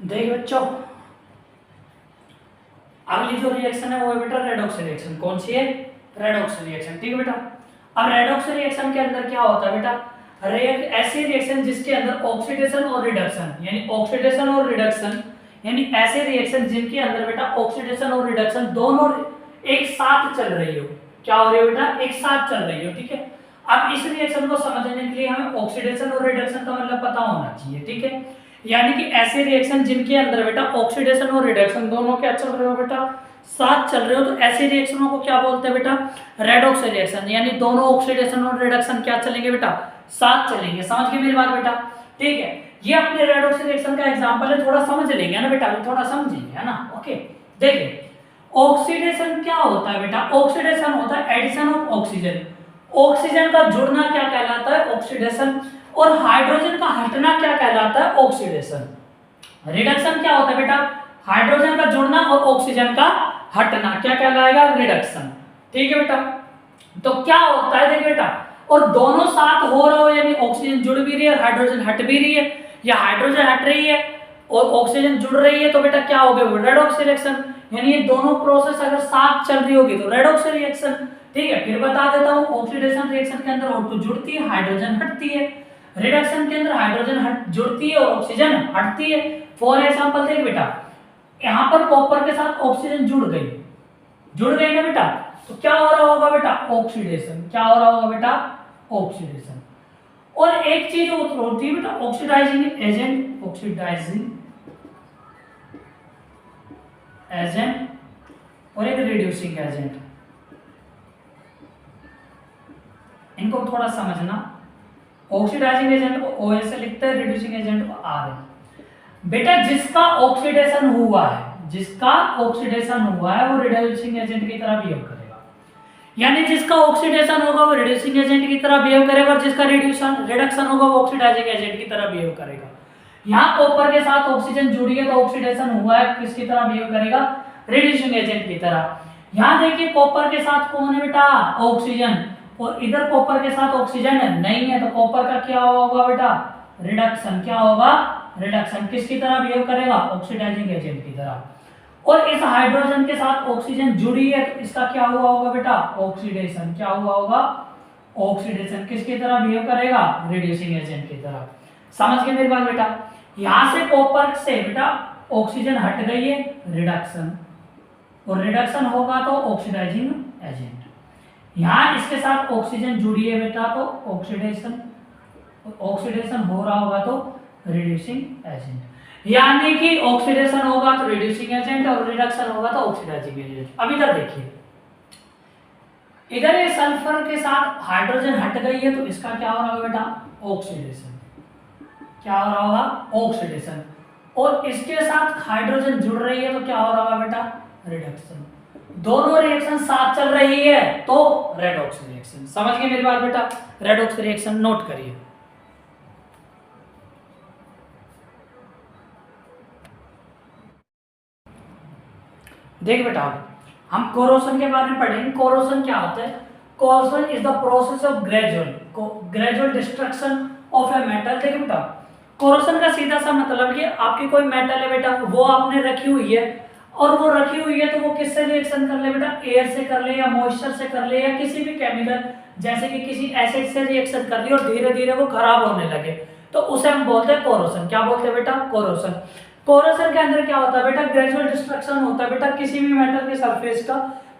देखिए बच्चों, अगली जो रिएक्शन है वो है बेटा रेडॉक्स रिएक्शन। कौन सी है? Redox reaction. ठीक है बेटा। अब रेडॉक्स रिएक्शन के अंदर क्या होता है बेटा? ऐसी रिएक्शन जिसके अंदर ऑक्सीडेशन और रिडक्शन यानी ऑक्सीडेशन और रिडक्शन यानी ऐसे रिएक्शन जिनके अंदर बेटा ऑक्सीडेशन और रिडक्शन दोनों एक साथ चल रही हो। क्या हो रही है बेटा? एक साथ चल रही हो। ठीक है। अब इस रिएक्शन को समझने के लिए हमें ऑक्सीडेशन और रिडक्शन का मतलब पता होना चाहिए। ठीक है। यानी कि ऐसे रिएक्शन जिनके अंदर बेटा ऑक्सीडेशन और रिडक्शन दोनों क्या चल रहे हो बेटा? साथ चल रहे हो, तो ऐसे रिएक्शनों को क्या बोलते हैं बेटा? Redox reaction. यानी दोनों ऑक्सीडेशन और रिडक्शन क्या चलेंगे बेटा? साथ चलेंगे। समझ गए मेरी बात बेटा? ठीक है। ये अपने रेडॉक्स रिएक्शन का एग्जांपल है, थोड़ा समझ लेंगे ना बेटा, थोड़ा समझेंगे, है ना? ओके। देखिए, ऑक्सीडेशन क्या होता है बेटा? ऑक्सीडेशन होता है एडिशन ऑफ ऑक्सीजन। ऑक्सीजन का जुड़ना क्या कहलाता है? ऑक्सीडेशन। और हाइड्रोजन का हटना क्या कहलाता है? ऑक्सीडेशन। रिडक्शन क्या होता है बेटा? हाइड्रोजन का जुड़ना और ऑक्सीजन का हटना क्या कहलाएगा? रिडक्शन। ठीक है बेटा। तो क्या होता है देखिए बेटा, और दोनों साथ हो रहा हो यानी ऑक्सीजन जुड़ भी रही है और हाइड्रोजन हट भी रही है, या हाइड्रोजन हट रही है और ऑक्सीजन जुड़ रही है, तो बेटा क्या हो गया? Redox reaction. यानी ये दोनों प्रोसेस अगर साथ चल रही होगी तो रेडॉक्स रिएक्शन। ठीक है। फिर बता देता हूं, ऑक्सीडेशन रिएक्शन के अंदर O2 जुड़ती है, हाइड्रोजन हटती है। रिडक्शन के अंदर हाइड्रोजन जुड़ती है और ऑक्सीजन हटती है। फॉर एग्जांपल देख बेटा, यहां पर कॉपर के साथ ऑक्सीजन जुड़ गई ना बेटा, तो क्या हो रहा होगा बेटा? ऑक्सीडेशन। क्या हो रहा होगा बेटा? ऑक्सीडेशन। और एक चीज होती है बेटा ऑक्सीडाइजिंग एजेंट और एक रिड्यूसिंग एजेंट। इनको थोड़ा समझना। ऑक्सीडाइजिंग एजेंट को OH से लिखते हैं, रिड्यूसिंग एजेंट को RN। बेटा जिसका ऑक्सीडेशन हुआ है वो रिड्यूसिंग एजेंट की तरह बिहेव करेगा। यानी जिसका ऑक्सीडेशन होगा वो रिड्यूसिंग एजेंट की तरह बिहेव करेगा और जिसका रिडक्शन होगा वो ऑक्सीडाइजिंग एजेंट की तरह बिहेव करेगा। यहाँ कॉपर के साथ ऑक्सीजन जुड़ी है तो ऑक्सीडेशन हुआ है, किसकी तरह बिहेव करेगा? रिड्यूसिंग एजेंट की तरह। यहाँ देखिए कॉपर के साथ कौन है बेटा? ऑक्सीजन। और इधर कॉपर के साथ ऑक्सीजन नहीं है, तो कॉपर का क्या होगा बेटा? रिडक्शन। क्या होगा? रिडक्शन। किसकी तरह बिहेव करेगा? ऑक्सीडाइजिंग एजेंट की तरह। और इस हाइड्रोजन के साथ ऑक्सीजन जुड़ी है तो इसका क्या हुआ होगा बेटा? ऑक्सीडेशन। क्या हुआ होगा? ऑक्सीडेशन। किसकी तरह बिहेव करेगा? रिड्यूसिंग एजेंट की तरह। समझ गए मेरी बात बेटा? यहां से कॉपर से बेटा ऑक्सीजन हट गई है, रिडक्शन। और रिडक्शन होगा तो ऑक्सीडाइजिंग एजेंट। यहां इसके साथ ऑक्सीजन जुड़ी है बेटा तो ऑक्सीडेशन। ऑक्सीडेशन हो रहा होगा तो रिड्यूसिंग एजेंट। यानी कि ऑक्सीडेशन होगा तो रिड्यूसिंग एजेंट और रिडक्शन होगा तो ऑक्सीडाइजिंग एजेंट। अब इधर देखिए, इधर ये सल्फर के साथ हाइड्रोजन हट गई है तो इसका क्या हो रहा होगा बेटा? ऑक्सीडेशन। क्या हो रहा होगा? ऑक्सीडेशन। और इसके साथ हाइड्रोजन जुड़ रही है तो क्या हो रहा होगा बेटा? रिडक्शन। दोनों रिएक्शन साथ चल रही है तो रेडॉक्स रिएक्शन। समझ गए मेरी बात बेटा? रेडॉक्स रिएक्शन नोट करिए। देख बेटा, हम कोरोशन के बारे में पढ़ेंगे। कोरोशन क्या होता है? Corrosion is the process of gradual destruction of a metal. देखिए बेटा, कोरोशन का सीधा सा मतलब कि आपकी कोई मेटल है बेटा, वो आपने रखी हुई है, और वो रखी हुई है तो वो किससे रिएक्शन कर ले बेटा? एयर से कर ले या मॉइस्चर से कर ले या किसी भी केमिकल जैसे कि किसी एसिड से रिएक्शन कर ली और धीरे धीरे वो खराब होने लगे, तो उसे हम बोलते हैं कोरोशन। क्या बोलते हैं बेटा? कोरोशन। कोरोशन के अंदर क्या होता है बेटा? ग्रेजुअल डिस्ट्रक्शन होता है बेटा किसी भी मेटल के सरफेस का।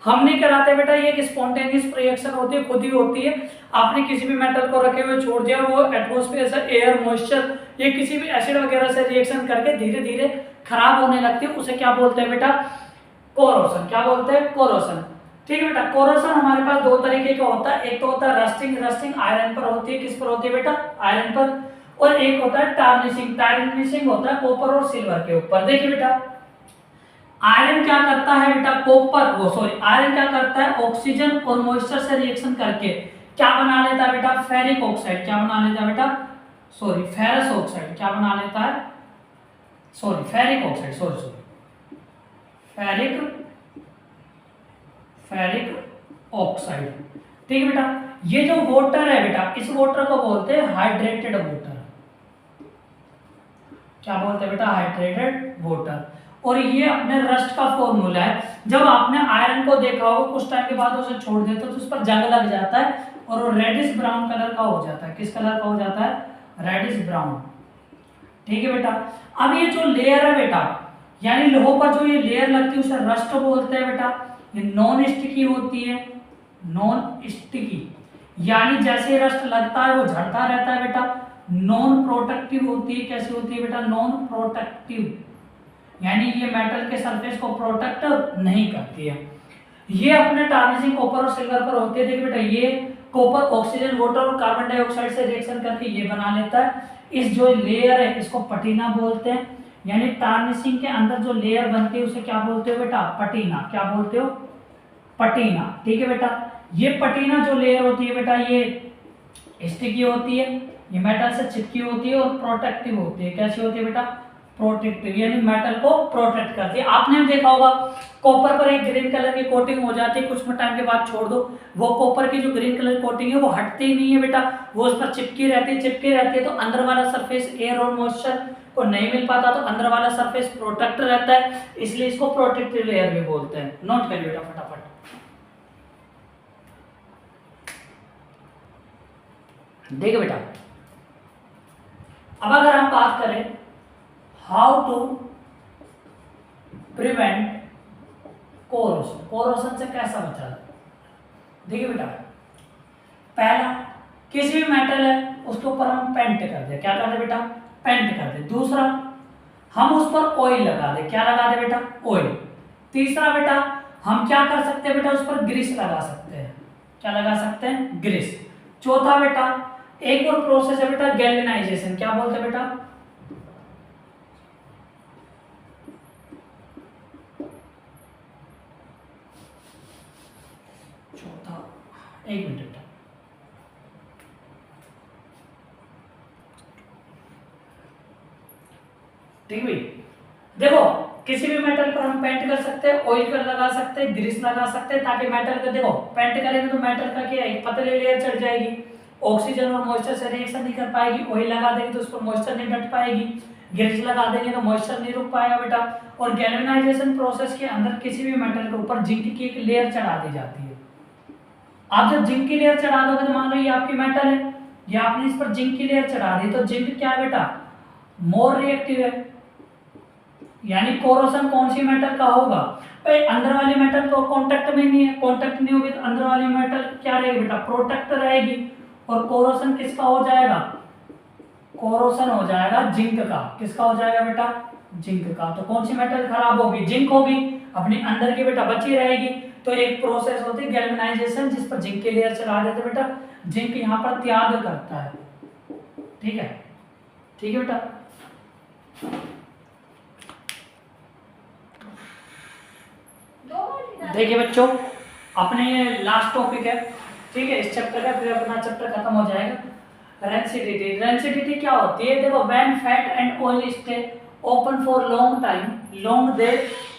हम नहीं कराते बेटा, ये एक स्पॉन्टेनियस रिएक्शन होती है, खुद ही होती है। आपने किसी भी मेटल को रखे हुए छोड़ दिया, वो एटमॉस्फेयर से एयर, मॉइस्चर, ये किसी भी एसिड वगैरह से रिएक्शन करके धीरे धीरे खराब होने लगती है, उसे क्या बोलते हैं बेटा? कोरोशन। क्या बोलते हैं? कोरोशन। ठीक है बेटा। कोरोशन हमारे पास दो तरीके का होता है। एक तो होता है रस्टिंग। रस्टिंग आयरन पर होती है। किस पर होती है बेटा? आयरन पर। और एक होता है टार्निशिंग। टार्निशिंग होता है कॉपर और सिल्वर के ऊपर। देखिए बेटा, आयरन क्या करता है बेटा? आयरन क्या करता है? ऑक्सीजन और मॉइस्चर से रिएक्शन करके क्या बना लेता है बेटा? Ferric oxide. क्या बना लेता है बेटा? Ferrous oxide. क्या बना लेता है? Ferric oxide. Ferric oxide. ठीक है बेटा। ये जो वाटर है बेटा, इस वाटर को बोलते हैं हाइड्रेटेड वाटर। क्या बोलते हैं बेटा, हाइड्रेटेड वाटर। और ये अपने रस्ट का फॉर्मूला है। जब आपने आयरन को देखा होगा कुछ टाइम के बाद उसे छोड़ देते हो तो उस पर जंग लग जाता है और वो रेडिश ब्राउन कलर का हो जाता है। किस कलर का हो जाता है, रेडिश ब्राउन। ठीक है बेटा। अब ये जो लेयर है बेटा, यानी लोहो पर जो ये लेयर लगती है उसे रस्ट बोलते हैं बेटा। ये नॉन स्टिकी होती है, नॉन स्टिकी, यानी जैसे रस्ट लगता है वो झड़ता रहता है बेटा। नॉन प्रोटेक्टिव होती है, कैसी होती है बेटा, नॉन प्रोटेक्टिव, यानी ये मेटल के सरफेस को प्रोटेक्ट नहीं करती है। ये अपने टार्निशिंग कॉपर और सिल्वर पर होती है। देखिए बेटा, ये कॉपर ऑक्सीजन, वाटर और कार्बन डाइऑक्साइड से रिएक्शन करके ये बना लेता है। इस जो लेयर है इसको पटीना बोलते हैं, यानी टार्निशिंग के अंदर जो लेयर बनती है उसे क्या बोलते हो बेटा, पटीना। क्या बोलते हो, पटीना। ठीक है बेटा। ये पटीना जो लेयर होती है बेटा, ये स्टिकी होती है, ये मेटल से चिपकी होती है और प्रोटेक्टिव होती है। कैसी होती है बेटा, प्रोटेक्टिव, यानी मेटल को प्रोटेक्ट करती है। आपने भी देखा होगा कॉपर पर एक ग्रीन कलर की कोटिंग हो जाती है, कुछ टाइम के बाद छोड़ दो, वो कॉपर की जो ग्रीन कलर कोटिंग है वो हटती ही नहीं है बेटा, वो उस पर चिपकी रहती है। तो अंदर वाला सरफेस एयर और मॉइस्चर को नहीं मिल पाता, तो अंदर वाला सरफेस प्रोटेक्ट रहता है, इसलिए इसको प्रोटेक्टिव लेयर भी बोलते हैं। नोट करिए बेटा फटाफट। देखिए बेटा, अब अगर हम बात करें how to prevent corrosion, corrosion से कैसा बचा। देखिए बेटा, पहला, किसी भी मेटल है उसके ऊपर हम पेंट कर दे। क्या कर दे बेटा, पेंट कर दे। दूसरा, हम उस पर ऑयल लगा दे। क्या लगा दे बेटा, ऑयल। तीसरा बेटा, हम क्या कर सकते हैं बेटा, उस पर ग्रीस लगा सकते हैं। क्या लगा सकते हैं, ग्रीस। चौथा बेटा, एक और प्रोसेस है बेटा, गैल्वेनाइजेशन। क्या बोलते हैं बेटा, चौथा, एक मिनट बेटा, ठीक है। देखो, किसी भी मेटल पर हम पेंट कर सकते हैं, ऑयल कर लगा सकते हैं, ग्रीस लगा सकते हैं, ताकि मेटल का, देखो पेंट करेंगे तो मेटल का क्या है, पतली लेयर चढ़ जाएगी, ऑक्सीजन और मॉइस्चर से रिएक्शन नहीं कर पाएगी। ऑयल लगा देंगे तो उस पर मॉइस्चर नहीं डट पाएगी, ग्रीस लगा देंगे तो मॉइस्चर नहीं रुक पाएगा बेटा। और गैल्वेनाइजेशन प्रोसेस के अंदर किसी भी मेटल के ऊपर जिंक की एक लेयर चढ़ा दी जाती है। आप जब जिंक की लेयर चढ़ा दोगे तो मान लो ये आपकी मेटल है, ये आपने इस पर जिंक की लेयर चढ़ा दी, तो जिंक क्या है बेटा, मोर रिएक्टिव है, यानी कोरोशन कौन सी मेटल का होगा, भाई अंदर वाली मेटल को कांटेक्ट में नहीं है, कांटेक्ट नहीं होगी तो अंदर वाली मेटल क्या रहेगी बेटा, प्रोटेक्ट रहेगी। और कोरोशन किसका हो जाएगा, कोरोशन हो जाएगा जिंक का। किसका हो जाएगा बेटा, जिंक का। तो कौन सी मेटल खराब होगी, जिंक होगी, अपनी अंदर की बेटा बची रहेगी। तो एक प्रोसेस होती है गैल्वेनाइजेशन, जिस पर जिंक की लेयर चढ़ा देते बेटा, जिंक यहाँ पर त्याग करता है। ठीक है, ठीक है बेटा। देखिए बच्चों, अपने ये लास्ट टॉपिक है, ठीक है, इस चैप्टर का, फिर अपना चैप्टर खत्म हो जाएगा। रेंसिडिटी, रेंसिडिटी क्या होती है, देखो, when fat and oil stay open for long time, long they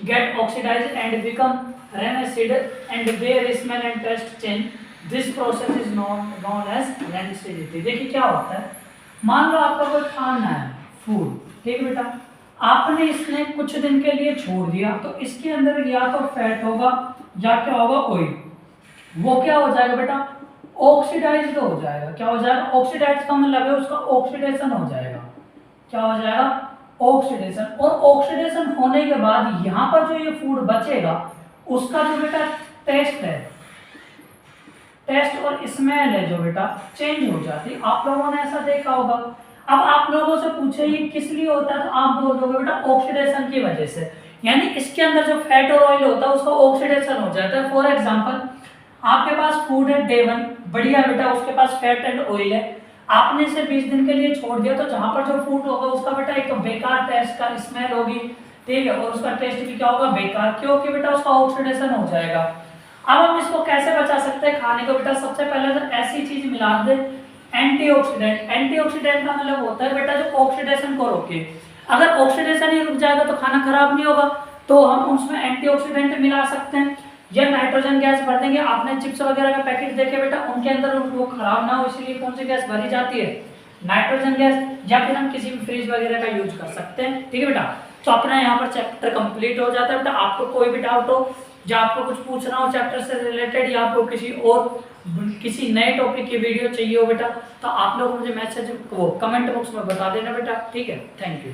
get oxidised and become rancid and their smell and taste change, this process is known as rancidity. देखिए क्या होता है, मान लो आपका कोई खाना है, फूड, ठीक है बेटा, आपने इसने कुछ दिन के लिए छोड़ दिया, तो इसके अंदर या तो फैट होगा या क्या होगा, ऑयल। वो क्या हो जाएगा बेटा, ऑक्सीडाइज्ड हो जाएगा। क्या हो जाएगा, ऑक्सीडाइज्ड का मतलब है उसका ऑक्सीडेशन हो जाएगा। क्या हो जाएगा, ऑक्सीडेशन। और ऑक्सीडेशन होने के बाद यहाँ पर जो ये फूड बचेगा उसका जो बेटा टेस्ट है, टेस्ट और स्मेल है जो बेटा चेंज हो जाती है। आप लोगों ने ऐसा देखा होगा। अब आप लोगों से पूछे ये किस लिए होता है, तो आप बोल दोगे बेटा ऑक्सीडेशन की वजह से, यानी इसके अंदर जो फैट और ऑयल होता है उसका ऑक्सीडेशन हो जाता है। फॉर एग्जांपल, आपके पास फूड है डे 1, बढ़िया बेटा, उसके पास फैट एंड ऑयल है, आपने इसे 20 दिन के लिए छोड़ दिया, तो जहां पर जो फूड होगा उसका बेटा एक तो बेकार टेस्ट का स्मेल होगी, ठीक है, और उसका टेस्ट भी क्या होगा, बेकार, क्योंकि बेटा उसका ऑक्सीडेशन हो जाएगा। अब हम इसको कैसे बचा सकते हैं खाने को बेटा, सबसे पहले तो ऐसी चीज मिला दे, एंटीऑक्सीडेंट। एंटीऑक्सीडेंट का मतलब होता है बेटा जो ऑक्सीडेशन को रोके। अगर ऑक्सीडेशन ही रुक जाएगा तो खाना खराब नहीं होगा, तो हम उसमें एंटीऑक्सीडेंट मिला सकते हैं, या नाइट्रोजन गैस भर देंगे। आपने चिप्स वगैरह का पैकेट देखे बेटा, उनके अंदर वो खराब ना हो इसलिए कौन सी गैस भरी जाती है, नाइट्रोजन गैस, या फिर हम किसी भी फ्रिज वगैरह का यूज कर सकते हैं। ठीक है बेटा, तो अपना यहाँ पर चैप्टर कंप्लीट हो जाता है बेटा। आपको कोई भी डाउट हो, या आपको कुछ पूछना हो चैप्टर से रिलेटेड, या आपको किसी नए टॉपिक की वीडियो चाहिए हो बेटा, तो आप लोग मुझे मैसेज वो कमेंट बॉक्स में बता देना बेटा। ठीक है, थैंक यू।